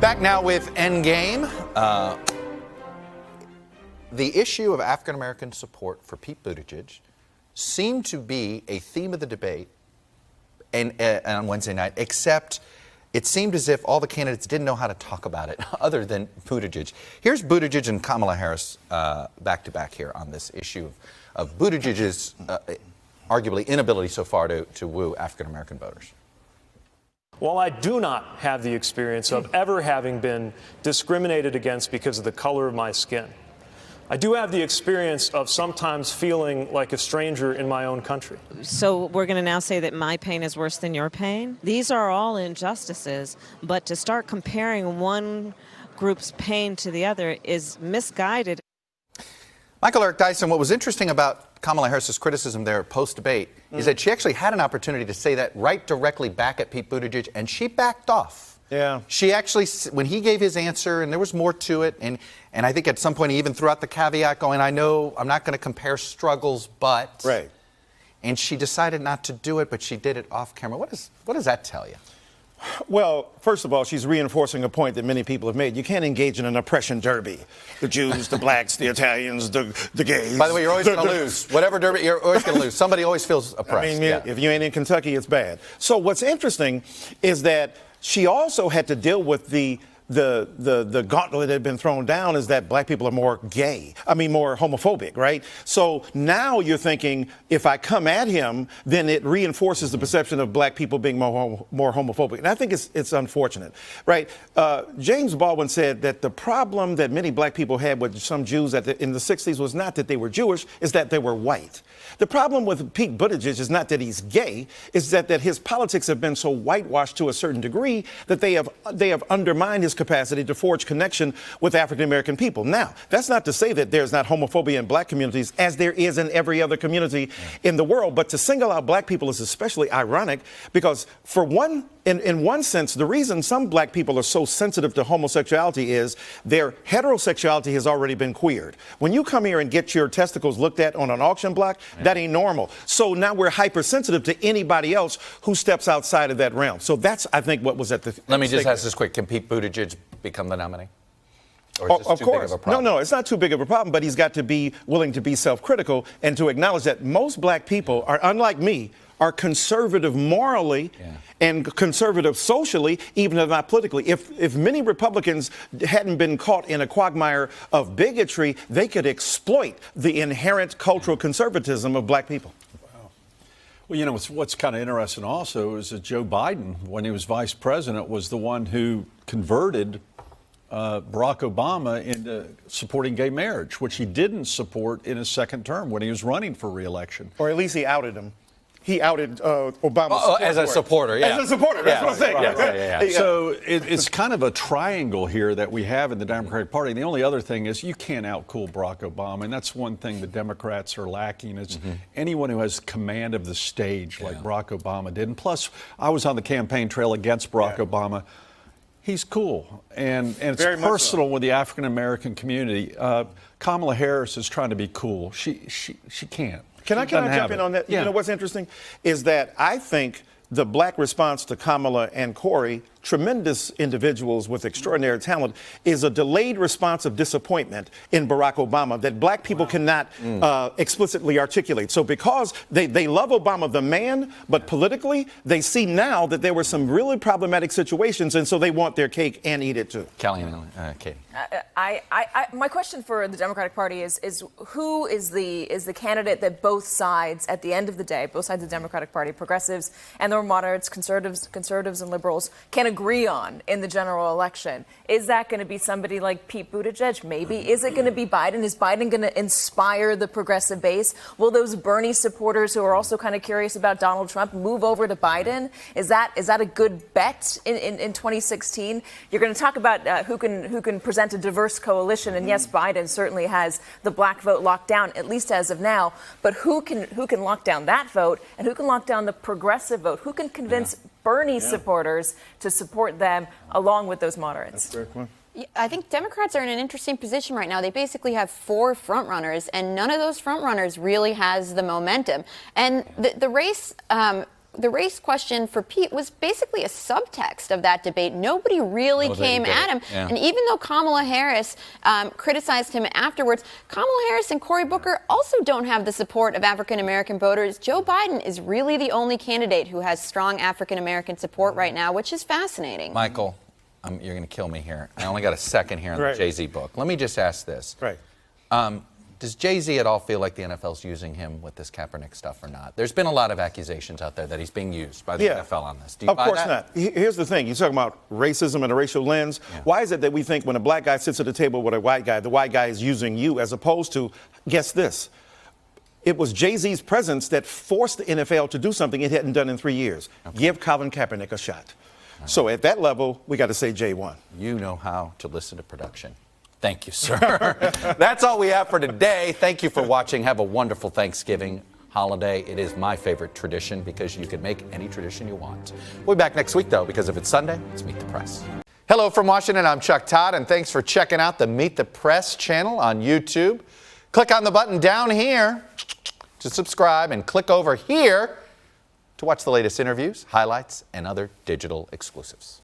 Back now with Endgame. The issue of African-American support for Pete Buttigieg seemed to be a theme of the debate on Wednesday night, except it seemed as if all the candidates didn't know how to talk about it other than Buttigieg. Here's Buttigieg and Kamala Harris back-to-back here on this issue of Buttigieg's arguably inability so far to woo African-American voters. While I do not have the experience of ever having been discriminated against because of the color of my skin, I do have the experience of sometimes feeling like a stranger in my own country. So we're going to now say that my pain is worse than your pain? These are all injustices, but to start comparing one group's pain to the other is misguided. Michael Eric Dyson, what was interesting about Kamala Harris's criticism there post-debate is that she actually had an opportunity to say that right directly back at Pete Buttigieg, and she backed off. Yeah. She actually, when he gave his answer, and there was more to it, and I think at some point he even threw out the caveat going, I know I'm not going to compare struggles, but... Right. And she decided not to do it, but she did it off camera. What does that tell you? Well, first of all, she's reinforcing a point that many people have made. You can't engage in an oppression derby. The Jews, the blacks, the Italians, the gays. By the way, you're always going to lose. Whatever derby, you're always going to lose. Somebody always feels oppressed. I mean, if you ain't in Kentucky, it's bad. So what's interesting is that she also had to deal with the gauntlet that had been thrown down is that black people are more more homophobic, right? So now you're thinking, if I come at him, then it reinforces the perception of black people being more homophobic. And I think it's unfortunate, right? James Baldwin said that the problem that many black people had with some Jews in the 60s was not that they were Jewish, is that they were white. The problem with Pete Buttigieg is not that he's gay, is that his politics have been so whitewashed to a certain degree that they have undermined his capacity to forge connection with African-American people. Now, that's not to say that there's not homophobia in black communities, as there is in every other community in the world, but to single out black people is especially ironic because in one sense, the reason some black people are so sensitive to homosexuality is their heterosexuality has already been queered. When you come here and get your testicles looked at on an auction block, that ain't normal. So now we're hypersensitive to anybody else who steps outside of that realm. So that's, I think, what was at the Let me just ask this quick. Can Pete Buttigieg become the nominee? Or is this too big of a problem? No, it's not too big of a problem, but he's got to be willing to be self-critical and to acknowledge that most black people are, unlike me, are conservative morally and conservative socially, even if not politically. If many Republicans hadn't been caught in a quagmire of bigotry, they could exploit the inherent cultural conservatism of black people. Wow. Well, you know, what's kind of interesting also is that Joe Biden, when he was vice president, was the one who converted Barack Obama into supporting gay marriage, which he didn't support in his second term when he was running for re-election. Or at least he outed him. He outed Obama as a supporter, yeah. As a supporter, that's what I'm saying. Yeah. So it's kind of a triangle here that we have in the Democratic Party. And the only other thing is you can't outcool Barack Obama. And that's one thing the Democrats are lacking is anyone who has command of the stage like Barack Obama did. And plus, I was on the campaign trail against Barack Obama. He's cool, and it's very personal with the African-American community. Kamala Harris is trying to be cool. She can't. Can I jump in on that? Yeah. You know what's interesting is that I think the black response to Kamala and Corey, tremendous individuals with extraordinary talent, is a delayed response of disappointment in Barack Obama that black people cannot explicitly articulate. So because they love Obama the man, but politically they see now that there were some really problematic situations, and so they want their cake and eat it too. Kelly and Katie. My question for the Democratic Party is who is the candidate that both sides, at the end of the day, both sides of the Democratic Party, progressives and the more moderates, conservatives and liberals, can agree on in the general election? Is that going to be somebody like Pete Buttigieg? Maybe. Is it going to be Biden? Is Biden going to inspire the progressive base? Will those Bernie supporters who are also kind of curious about Donald Trump move over to Biden? Is that a good bet in 2016? You're going to talk about who can present a diverse coalition, and yes, Biden certainly has the black vote locked down, at least as of now. But who can lock down that vote, and who can lock down the progressive vote? Who can convince Bernie supporters to support them along with those moderates? That's a great point. I think Democrats are in an interesting position right now. They basically have 4 frontrunners, and none of those frontrunners really has the momentum. And the race the race question for Pete was basically a subtext of that debate. Nobody really came at him. Yeah. And even though Kamala Harris criticized him afterwards, Kamala Harris and Cory Booker also don't have the support of African-American voters. Joe Biden is really the only candidate who has strong African-American support right now, which is fascinating. Michael, you're going to kill me here. I only got a second here on Right. the Jay-Z book. Let me just ask this. Right. Does Jay-Z at all feel like the NFL's using him with this Kaepernick stuff or not? There's been a lot of accusations out there that he's being used by the NFL on this. Do you Of buy course that? not. Here's the thing. You're talking about racism and a racial lens. Yeah. Why is it that we think when a black guy sits at a table with a white guy, the white guy is using you as opposed to, guess this, it was Jay-Z's presence that forced the NFL to do something it hadn't done in 3 years. Give Colin Kaepernick a shot. So at that level, we got to say Jay won. You know how to listen to production. Thank you, sir. That's all we have for today. Thank you for watching. Have a wonderful Thanksgiving holiday. It is my favorite tradition because you can make any tradition you want. We'll be back next week, though, because if it's Sunday, it's Meet the Press. Hello from Washington. I'm Chuck Todd, and thanks for checking out the Meet the Press channel on YouTube. Click on the button down here to subscribe and click over here to watch the latest interviews, highlights, and other digital exclusives.